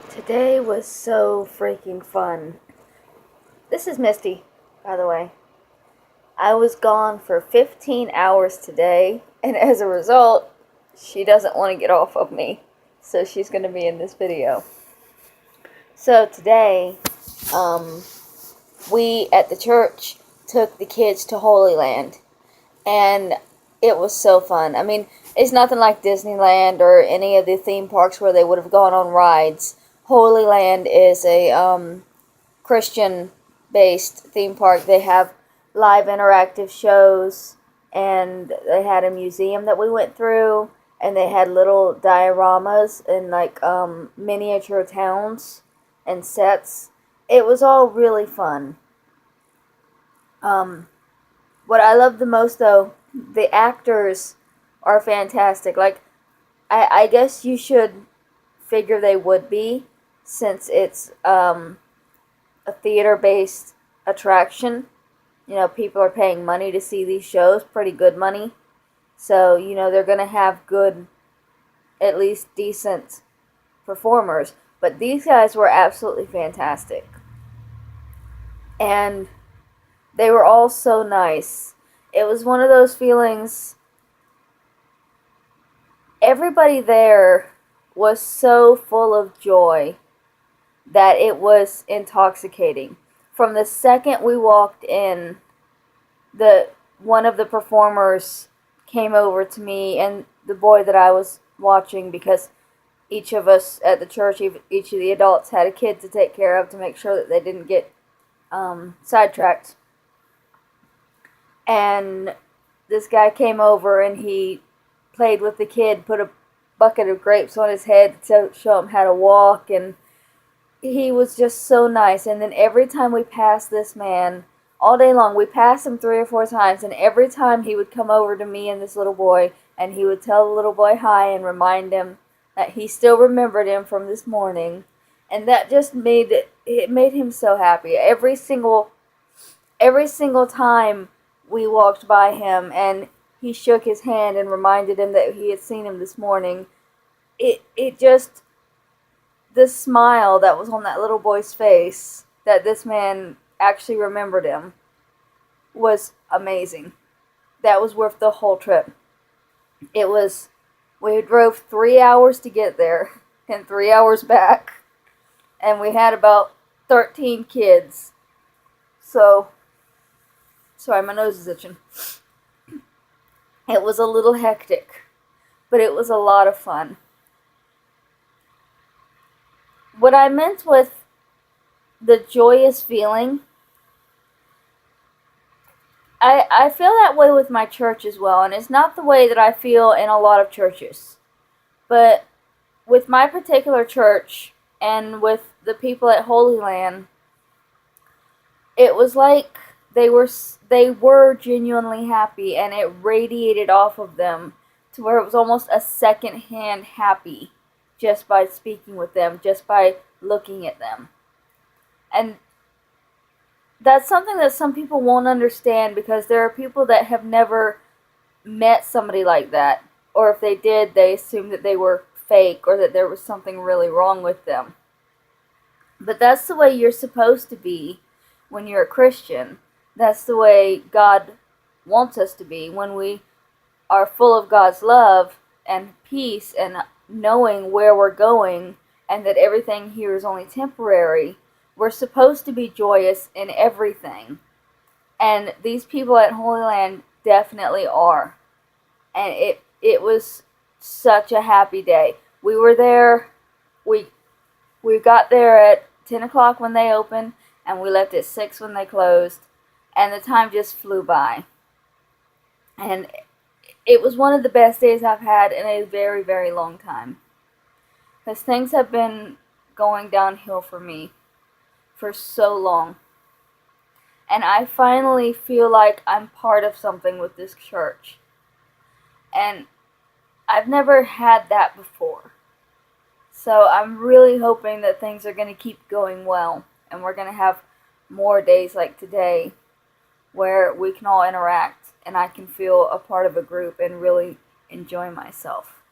Today was so freaking fun. This is Misty, by the way. I was gone for 15 hours today, and as a result, she doesn't want to get off of me. So she's going to be in this video. So today, we at the church took the kids to Holy Land, and it was so fun. I mean, it's nothing like Disneyland or any of the theme parks where they would have gone on rides. Holy Land is a Christian-based theme park. They have live interactive shows, and they had a museum that we went through, and they had little dioramas and like miniature towns and sets. It was all really fun. What I love the most, though, the actors are fantastic. Like, I guess you should figure they would be, since it's a theater-based attraction. You know, people are paying money to see these shows, pretty good money. So, you know, they're going to have good, at least decent performers. But these guys were absolutely fantastic. And they were all so nice. It was one of those feelings. Everybody there was so full of joy that it was intoxicating. From the second we walked in, one of the performers came over to me and the boy that I was watching, because each of us at the church, each of the adults had a kid to take care of to make sure that they didn't get sidetracked. And this guy came over and he played with the kid, put a bucket of grapes on his head to show him how to walk, and he was just so nice. And then every time we passed this man, all day long, we passed him 3 or 4 times, and every time he would come over to me and this little boy, and he would tell the little boy hi and remind him that he still remembered him from this morning. And that just made him so happy. Every single time we walked by him and he shook his hand and reminded him that he had seen him this morning, it just, the smile that was on that little boy's face, that this man actually remembered him, was amazing. That was worth the whole trip. We drove 3 hours to get there and 3 hours back, and we had about 13 kids. So, sorry, my nose is itching. It was a little hectic, but it was a lot of fun. What I meant with the joyous feeling, I feel that way with my church as well, and it's not the way that I feel in a lot of churches. But with my particular church and with the people at Holy Land, it was like they were genuinely happy, and it radiated off of them to where it was almost a second-hand happy just by speaking with them, just by looking at them. And that's something that some people won't understand, because there are people that have never met somebody like that. Or if they did, they assumed that they were fake or that there was something really wrong with them. But that's the way you're supposed to be when you're a Christian. That's the way God wants us to be when we are full of God's love and peace and knowing where we're going and that everything here is only temporary. We're supposed to be joyous in everything. And these people at Holy Land definitely are. And it was such a happy day. We were there, we got there at 10 o'clock when they opened, and we left at 6 when they closed. And the time just flew by. And it was one of the best days I've had in a very, very long time. Because things have been going downhill for me for so long. And I finally feel like I'm part of something with this church. And I've never had that before. So I'm really hoping that things are going to keep going well. And we're going to have more days like today where we can all interact and I can feel a part of a group and really enjoy myself.